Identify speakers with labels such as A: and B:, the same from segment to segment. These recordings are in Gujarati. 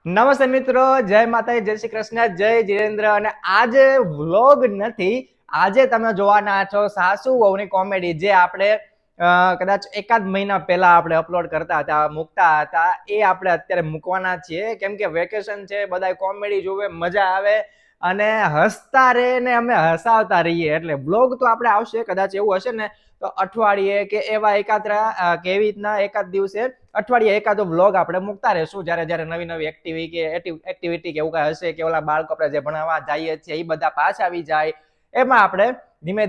A: નમસ્તે મિત્રો, જય માતાજી, જય શ્રી કૃષ્ણ, જય જીરેન્દ્ર. અને આજે વ્લોગ નથી, આજે તમે જોવાના છો સાસુ વહુની કોમેડી, જે આપણે કદાચ એકાદ મહિના પહેલા આપણે અપલોડ કરતા હતા, મૂકતા હતા. એ આપણે અત્યારે મૂકવાના છીએ, કેમ કે વેકેશન છે, બધા કોમેડી જોવે, મજા આવે અને હસતા રહે ને અમે હસાવતા રહીએ. એટલે વ્લોગ તો આપણે આવશે, કદાચ એવું હશે ને તો અઠવાડિયે કે એવા એકાદરા કે એવી રીતના એકાદ દિવસે અઠવાડિયે એકાદો વ્લોગ આપણે મૂકતા રહેશું, જ્યારે જ્યારે નવી નવી એક્ટિવિટી કે એવું કાંઈ હશે, કે ઓલા બાળકો આપણે જે ભણાવવા જઈએ છીએ એ બધા પાછા આવી જાય, એમાં આપણે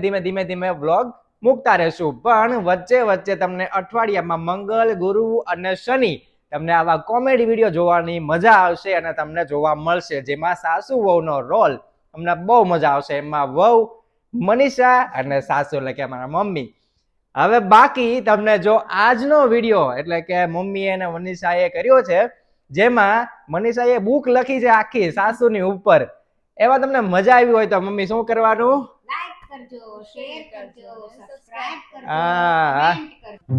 A: ધીમે ધીમે વ્લોગ મૂકતા રહેશું. પણ વચ્ચે વચ્ચે તમને અઠવાડિયામાં મંગળ, ગુરુ અને શનિ તમને આવા કોમેડી વિડીયો જોવાની મજા આવશે અને તમને જોવા મળશે, જેમાં સાસુ વહુનો રોલ તમને બહુ મજા આવશે. એમાં વહુ મનીષા અને સાસુ એટલે કે મારા મમ્મી. હવે બાકી તમને જો આજનો વિડીયો એટલે કે મમ્મી અને મનીષાએ કર્યો છે, જેમાં મનીષાએ બુક લખી છે આખી સાસુની ઉપર, એમાં તમને મજા આવી હોય તો મમ્મી શું કરવાનું?
B: લાઈક કરજો, શેર કરજો, સબસ્ક્રાઇબ કરજો,
A: કમેન્ટ
B: કરજો.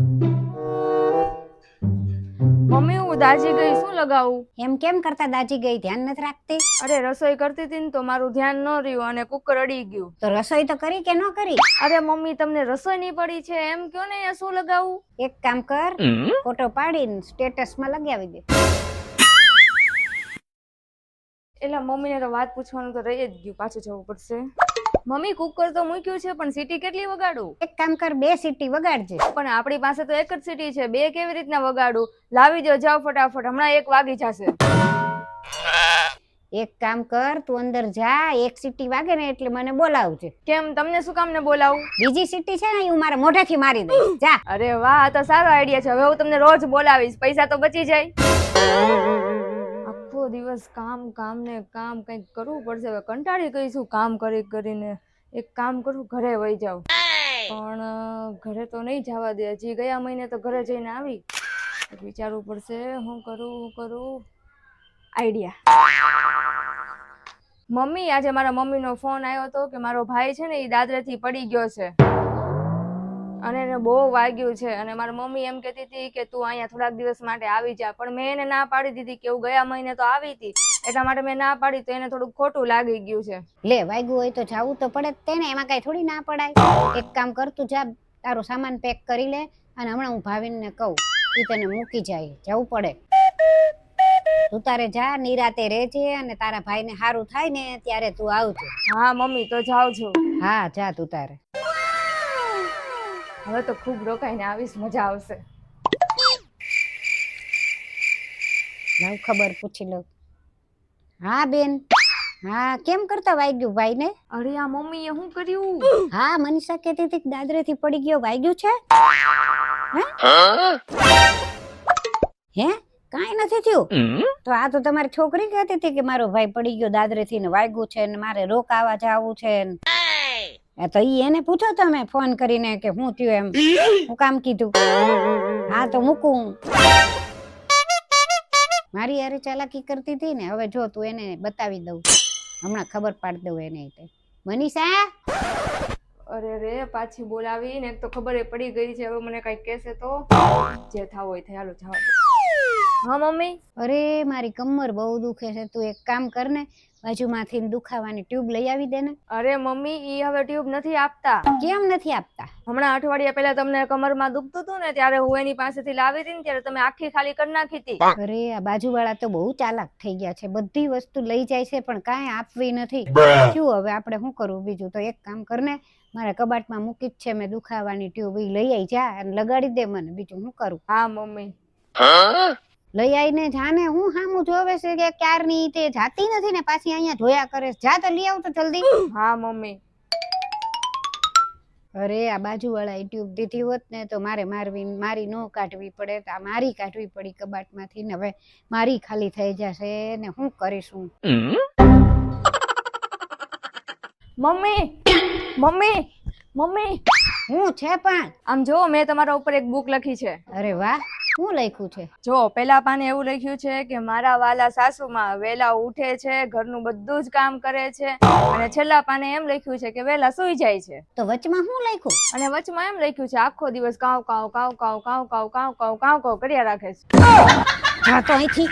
C: મમ્મી હું દાજી ગઈ, શું લગાવું?
B: એમ કેમ કરતા દાજી ગઈ, ધ્યાન નથી રાખતી?
C: અરે રસોઈ કરતી હતી ને તો મારું ધ્યાન ન રહ્યું અને કુકર અડી ગયું.
B: તો રસોઈ તો કરી કે ન કરી?
C: અરે મમ્મી તમને રસોઈ નહીં પડી છે એમ કયો ને, શું લગાવું?
B: એક કામ કર, ફોટો પાડીને સ્ટેટસમાં લગાવી દે.
C: એટલે મમ્મીને તો વાત પૂછવાનું તો રહી જ ગયું, પાછું જવું પડશે. મમ્મી કુકર તો મૂક્યું છે, પણ સીટી કેટલી વગાડું?
B: એક કામ કર, 2 સીટી વગાડજે.
C: પણ આપણી પાસે તો એક જ સીટી છે, 2 કેવી રીતના વગાડું? લાવી દો, જાઓ ફટાફટ, હમણાં 1 વાગી જશે.
B: એક કામ કર, તું અંદર જા, 1 સીટી વાગે ને એટલે મને બોલાવજે.
C: કેમ, તમને શું કામ ને બોલાવું?
B: બીજી સીટી છે ને, હું મારા મોઢેથી મારી દઈશ. જા.
C: અરે વાહ, આ તો સારો આઈડિયા છે. હવે હું તમને રોજ બોલાવીશ, પૈસા તો બચી જાય. આખો દિવસ કામ ને કામ, કંઈક કરવું પડશે. હવે કંટાળી ગઈ છું કામ કરીને. એક કામ કરું, ઘરે વહી જાઉં. પણ ઘરે તો નહીં જવા દે. હજી ગયા મહિને તો ઘરે જઈને આવી. વિચારવું પડશે, હું કરું. આઈડિયા. મમ્મી, આજે મારા મમ્મીનો ફોન આવ્યો હતો કે મારો ભાઈ છે ને એ દાદરેથી પડી ગયો છે અને એને બહુ વાગ્યું છે. અને મારી મમ્મી એમ કહેતી હતી કે તું અહીંયા થોડાક દિવસ માટે આવી જા, પણ મેં એને ના પાડી દીધી કે હું ગયા મહિને તો આવી હતી, એટલા માટે મેં ના પાડી. તો એને થોડુંક ખોટું લાગી ગયું છે.
B: લે, વાગ્યું હોય તો જાવું તો પડે જ તેને, એમાં કઈ થોડી ના પડાય. એક કામ કર, તું જા, તારો સામાન પેક કરી લે અને હમણાં હું ભાવિનને કહું, ઈ તને મૂકી જાય. જવું પડે. તું તારે જા, નિરાતે રહેજે અને તારા ભાઈને સારું થાય ને ત્યારે તું આવજે.
C: હા મમ્મી, તો જાઉં છું.
B: હા, જા તું તારે.
C: હવે તો ખૂબ રોકાઈને આવીશ, મજા આવશે.
B: લાવ ખબર પૂછી લઉં. હા બેન, હા કેમ કરતા વાગ્યું ભાઈ ને?
C: અરે આ મમ્મીએ શું કર્યું?
B: હા, મનીષા કહેતી હતી કે દાદરેથી પડી ગયો, વાગ્યું છે? હે? કાંઈ નથી થયું? તો આ તો તમારી છોકરી કહેતી હતી કે મારો ભાઈ પડી ગયો દાદરેથી ને વાગ્યું છે ને મારે રોકાવા જાવું છે. તો ઈ એને પૂછો તમે ફોન કરીને કે હું થયું એમ. હું કામ કીધું? હા તો મૂકું. મારી યાર ચાલાકી કરતી હતી ને, હવે જો તું એને બતાવી દઉં, હમણાં ખબર પાડી દઉં એને. મનીષા,
C: અરે રે, પાછી બોલાવી ને, એક તો ખબર પડી ગઈ છે. હવે મને કઈ કહેશે તો જે થાવ હોય થાય. હાલો જાવ. હા મમ્મી.
B: અરે મારી કમર બહુ દુખે છે, તું એક કામ કર ને, બાજુમાંથી દુખાવાની ટ્યુબ લઈ આવી દે ને.
C: અરે મમ્મી, ઈ હવે ટ્યુબ નથી આપતા.
B: કેમ નથી આપતા?
C: હમણાં અઠવાડિયા પહેલા તમને કમરમાં દુખતું હતું ને, ત્યારે હું એની પાસેથી લાવી હતી ને, ત્યારે તમે આખી ખાલી કરી નાખી હતી.
B: અરે આ બાજુવાળા તો બહુ ચાલાક થઈ ગયા છે, બધી વસ્તુ લઈ જાય છે પણ કાંઈ આપવી નથી. શું હવે આપણે શું કરવું? બીજું તો એક કામ કર ને, મારા કબાટમાં મૂકી જ છે મેં દુખાવાની ટ્યુબ, ઈ લઈ આવી જા અને લગાડી દે મને. બીજું શું કરું?
C: હા મમ્મી.
B: લઈ આવીને જાને, હું સામું જોવે છે કે ક્યારની તે જાતી નથી ને, પાછી અહીંયા જોયા કરે. જા તો લઈ આવ તો જલ્દી.
C: હા મમ્મી.
B: અરે આ બાજુવાળા ટ્યુબ દીધી હોત ને તો મારી ન કાઢવી પડે. મારી કાઢવી પડી કબાટમાંથી ને, હવે મારી ખાલી થઈ જશે ને હું કરીશું?
C: મમ્મી.
B: હું છે પણ
C: આમ જો, મેં તમારા ઉપર એક બુક લખી છે.
B: અરે વાહ, શું લખ્યું છે?
C: જો પહેલા પાને એવું લખ્યું છે કે મારા વાલા સાસુમાં વહેલા ઉઠે છે, ઘરનું બધું જ કામ કરે છે, અને છેલ્લા પાને એમ લખ્યું છે કે વહેલા સૂઈ જાય છે.
B: તો વચમાં શું લખ્યું?
C: અને વચમાં એમ લખ્યું છે આખો દિવસ કાવ કાવ કાવ કાવ કાવ કાવ કાવ કાવ કાવ કાવ કર્યા રાખે છે.
B: હા તો અહીંથી